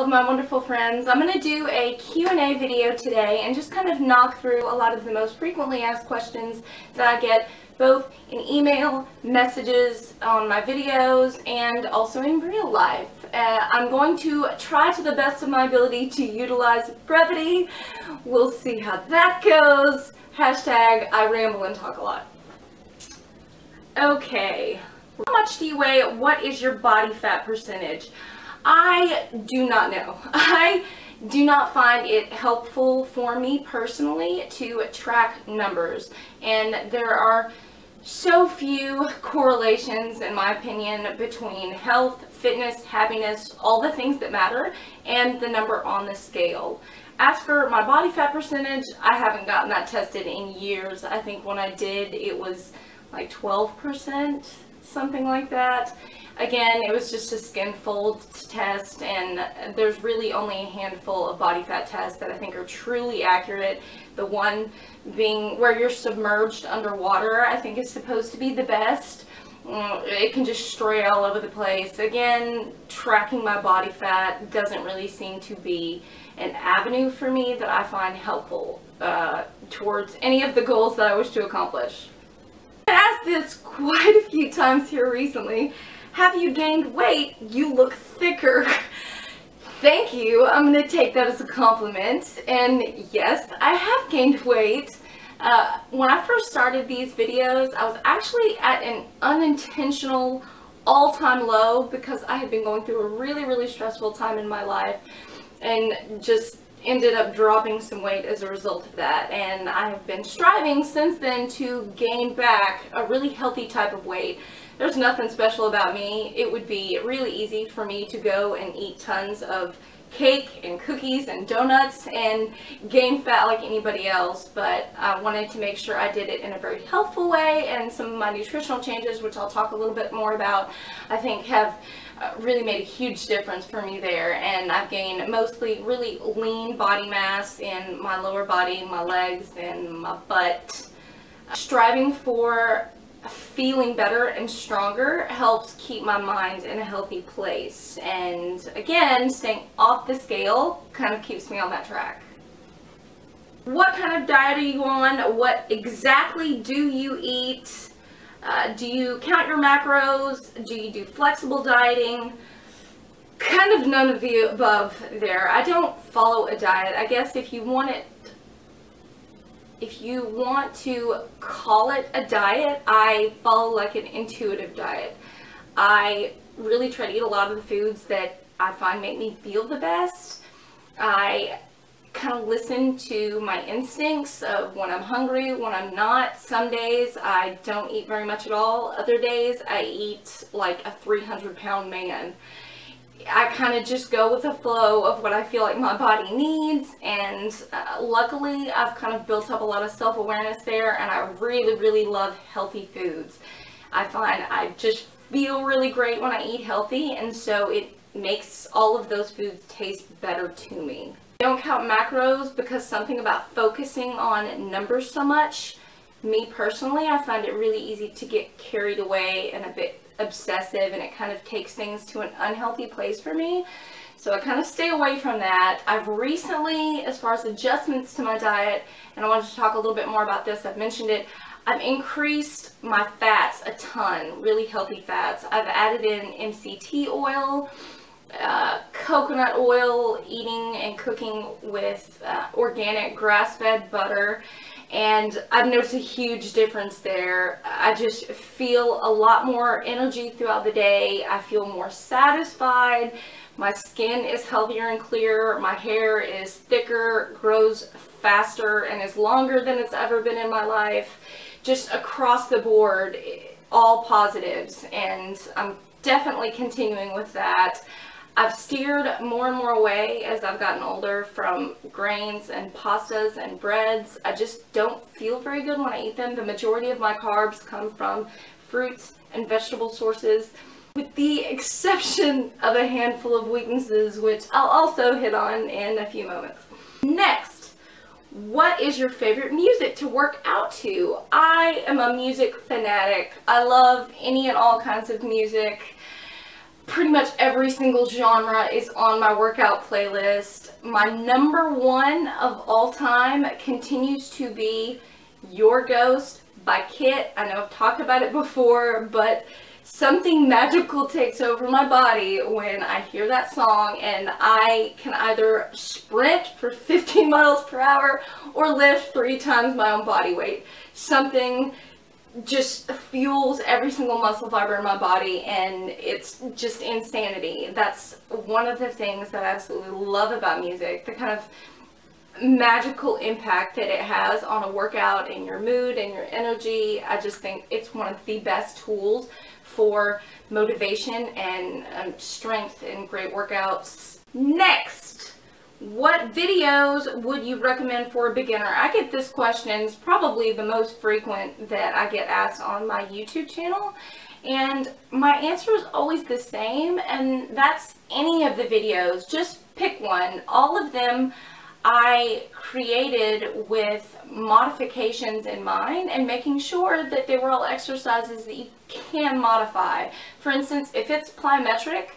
all of my wonderful friends. I'm going to do a Q&A video today and just kind of knock through a lot of the most frequently asked questions that I get both in email, messages, on my videos, and also in real life. I'm going to try to the best of my ability to utilize brevity. We'll see how that goes. Hashtag I ramble and talk a lot. Okay, how much do you weigh? What is your body fat percentage? I do not know. I do not find it helpful for me personally to track numbers, and there are so few correlations, in my opinion, between health, fitness, happiness, all the things that matter, and the number on the scale. As for my body fat percentage, I haven't gotten that tested in years. I think when I did, it was like 12%, something like that. Again, it was just a skin fold test, and there's really only a handful of body fat tests that I think are truly accurate. The one being where you're submerged underwater, I think is supposed to be the best. It can just stray all over the place. Again, tracking my body fat doesn't really seem to be an avenue for me that I find helpful towards any of the goals that I wish to accomplish. I've asked this quite a few times here recently. Have you gained weight? You look thicker. Thank you. I'm going to take that as a compliment. And yes, I have gained weight. When I first started these videos, I was actually at an unintentional all-time low because I had been going through a really stressful time in my life and just ended up dropping some weight as a result of that. And I have been striving since then to gain back a really healthy type of weight. There's nothing special about me. It would be really easy for me to go and eat tons of cake and cookies and donuts and gain fat like anybody else, but I wanted to make sure I did it in a very healthful way, and some of my nutritional changes, which I'll talk a little bit more about, I think have really made a huge difference for me there. And I've gained mostly really lean body mass in my lower body, my legs, and my butt. Striving for feeling better and stronger helps keep my mind in a healthy place, and again, staying off the scale kind of keeps me on that track. What kind of diet are you on? What exactly do you eat? Do you count your macros? Do you do flexible dieting? Kind of none of the above there. I don't follow a diet. I guess if you want to call it a diet, I follow like an intuitive diet. I really try to eat a lot of the foods that I find make me feel the best. I kind of listen to my instincts of when I'm hungry, when I'm not. Some days I don't eat very much at all. Other days I eat like a 300-pound man. I kind of just go with the flow of what I feel like my body needs, and luckily I've kind of built up a lot of self-awareness there, and I really love healthy foods. I find I just feel really great when I eat healthy, and so it makes all of those foods taste better to me. I don't count macros because something about focusing on numbers so much, me personally, I find it really easy to get carried away and a bit obsessive, and it kind of takes things to an unhealthy place for me. So I kind of stay away from that. I've recently, as far as adjustments to my diet, and I wanted to talk a little bit more about this, I've mentioned it, I've increased my fats a ton, really healthy fats. I've added in MCT oil, coconut oil, eating and cooking with organic grass-fed butter, and I've noticed a huge difference there. I just feel a lot more energy throughout the day. I feel more satisfied. My skin is healthier and clearer. My hair is thicker, grows faster, and is longer than it's ever been in my life. Just across the board, all positives, and I'm definitely continuing with that. I've steered more and more away as I've gotten older from grains and pastas and breads. I just don't feel very good when I eat them. The majority of my carbs come from fruits and vegetable sources, with the exception of a handful of weaknesses, which I'll also hit on in a few moments. Next, what is your favorite music to work out to? I am a music fanatic. I love any and all kinds of music. pretty much every single genre is on my workout playlist. My number one of all time continues to be Your Ghost by Kit. I know I've talked about it before, but something magical takes over my body when I hear that song, and I can either sprint for 15 miles per hour or lift 3 times my own body weight. Something just fuels every single muscle fiber in my body, and it's just insanity. That's one of the things that I absolutely love about music, the kind of magical impact that it has on a workout and your mood and your energy. I just think it's one of the best tools for motivation and strength in great workouts. Next, what videos would you recommend for a beginner? I get this question, it's probably the most frequent that I get asked on my YouTube channel, and my answer is always the same, and that's any of the videos. Just pick one. All of them I created with modifications in mind and making sure that they were all exercises that you can modify. For instance, if it's plyometric,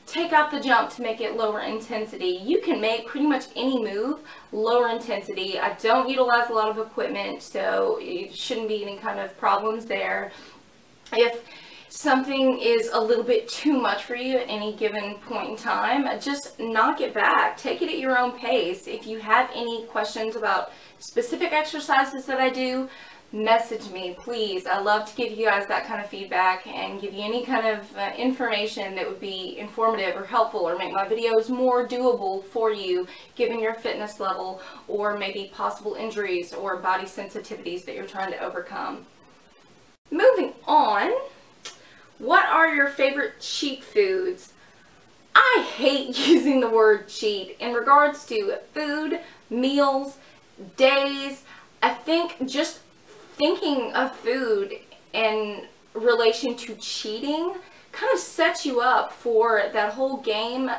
take out the jump to make it lower intensity. You can make pretty much any move lower intensity. I don't utilize a lot of equipment, so it shouldn't be any kind of problems there. If something is a little bit too much for you at any given point in time, just knock it back. Take it at your own pace. If you have any questions about specific exercises that I do, message me, please. I love to give you guys that kind of feedback and give you any kind of information that would be informative or helpful or make my videos more doable for you given your fitness level or maybe possible injuries or body sensitivities that you're trying to overcome. Moving on, what are your favorite cheat foods? I hate using the word cheat in regards to food, meals, days. I think just thinking of food in relation to cheating kind of sets you up for that whole game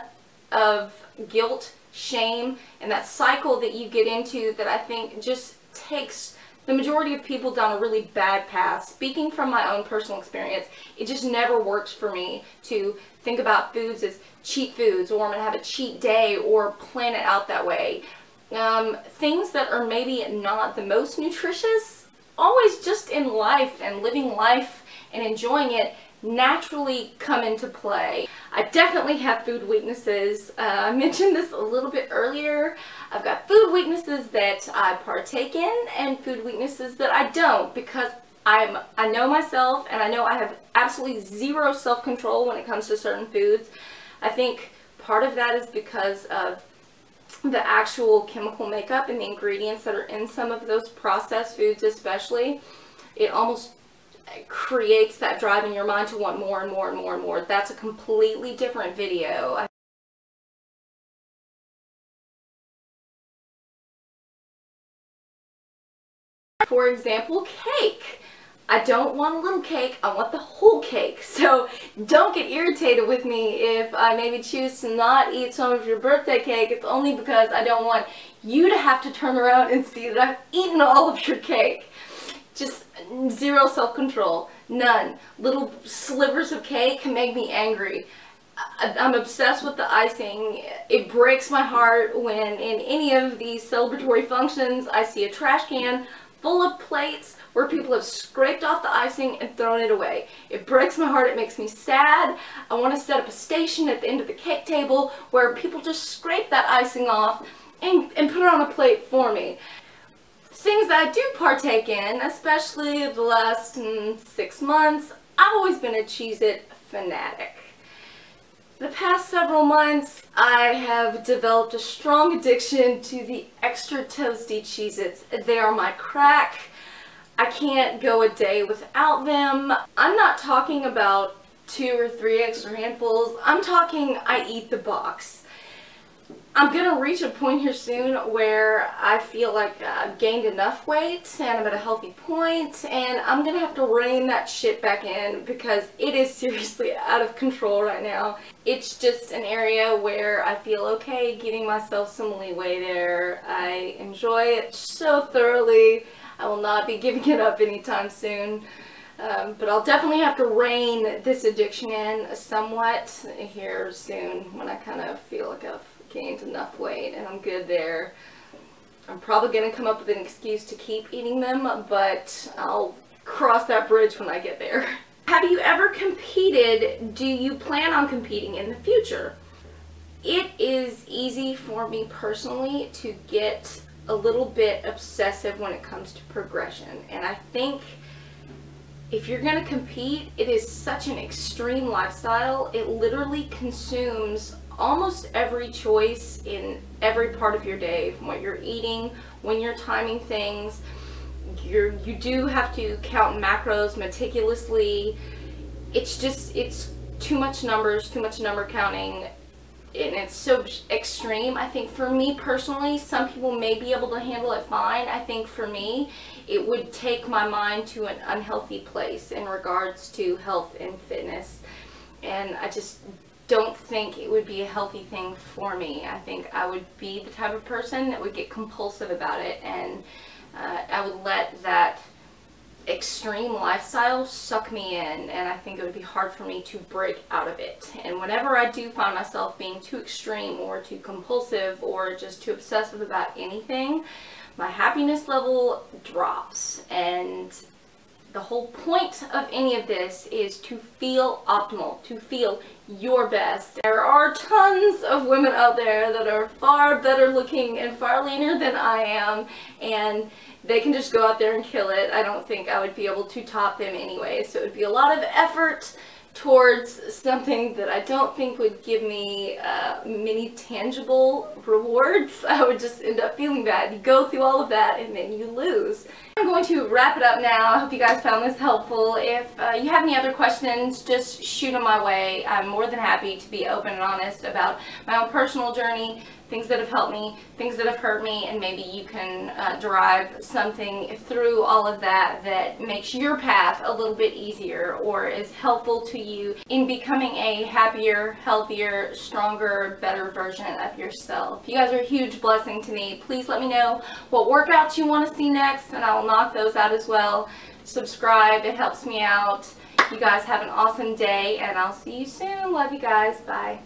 of guilt, shame, and that cycle that you get into that I think just takes the majority of people down a really bad path. Speaking from my own personal experience, it just never works for me to think about foods as cheat foods, or I'm going to have a cheat day, or plan it out that way. Things that are maybe not the most nutritious, always just in life and living life and enjoying it, naturally come into play. I definitely have food weaknesses. I mentioned this a little bit earlier. I've got food weaknesses that I partake in and food weaknesses that I don't, because I know myself, and I know I have absolutely zero self-control when it comes to certain foods. I think part of that is because of the actual chemical makeup and the ingredients that are in some of those processed foods especially. It almost creates that drive in your mind to want more and more and more and more. That's a completely different video. For example, cake. I don't want a little cake, I want the whole cake. So don't get irritated with me if I maybe choose to not eat some of your birthday cake. It's only because I don't want you to have to turn around and see that I've eaten all of your cake. Just zero self-control, none. Little slivers of cake can make me angry. I'm obsessed with the icing. It breaks my heart when in any of these celebratory functions I see a trash can full of plates where people have scraped off the icing and thrown it away. It breaks my heart. It makes me sad. I want to set up a station at the end of the cake table where people just scrape that icing off and put it on a plate for me. Things that I do partake in, especially the last 6 months, I've always been a Cheez-It fanatic. The past several months, I have developed a strong addiction to the extra toasty Cheez-Its. They are my crack. I can't go a day without them. I'm not talking about 2 or 3 extra handfuls. I'm talking I eat the box. I'm gonna reach a point here soon where I feel like I've gained enough weight and I'm at a healthy point, and I'm gonna have to rein that shit back in because it is seriously out of control right now. It's just an area where I feel okay giving myself some leeway there. I enjoy it so thoroughly. I will not be giving it up anytime soon. But I'll definitely have to rein this addiction in somewhat here soon when I kind of feel like I've gained enough weight and I'm good there. I'm probably going to come up with an excuse to keep eating them, but I'll cross that bridge when I get there. Have you ever competed? Do you plan on competing in the future? It is easy for me personally to get a little bit obsessive when it comes to progression, and I think if you're going to compete, it is such an extreme lifestyle. It literally consumes almost every choice in every part of your day, from what you're eating, when you're timing things. You do have to count macros meticulously. It's too much numbers, too much number counting, and it's so extreme. I think for me personally, some people may be able to handle it fine. I think for me, it would take my mind to an unhealthy place in regards to health and fitness, and I just don't think it would be a healthy thing for me. I think I would be the type of person that would get compulsive about it, and I would let that extreme lifestyle suck me in, and I think it would be hard for me to break out of it. And whenever I do find myself being too extreme or too compulsive or just too obsessive about anything, my happiness level drops. And the whole point of any of this is to feel optimal, to feel your best. There are tons of women out there that are far better looking and far leaner than I am, and they can just go out there and kill it. I don't think I would be able to top them anyway, so it would be a lot of effort towards something that I don't think would give me many tangible rewards. I would just end up feeling bad. You go through all of that and then you lose. I'm going to wrap it up now. I hope you guys found this helpful. If you have any other questions, just shoot them my way. I'm more than happy to be open and honest about my own personal journey, things that have helped me, things that have hurt me, and maybe you can derive something through all of that that makes your path a little bit easier or is helpful to you in becoming a happier, healthier, stronger, better version of yourself. You guys are a huge blessing to me. Please let me know what workouts you want to see next, and I will knock those out as well. Subscribe, it helps me out. You guys have an awesome day, and I'll see you soon. Love you guys. Bye.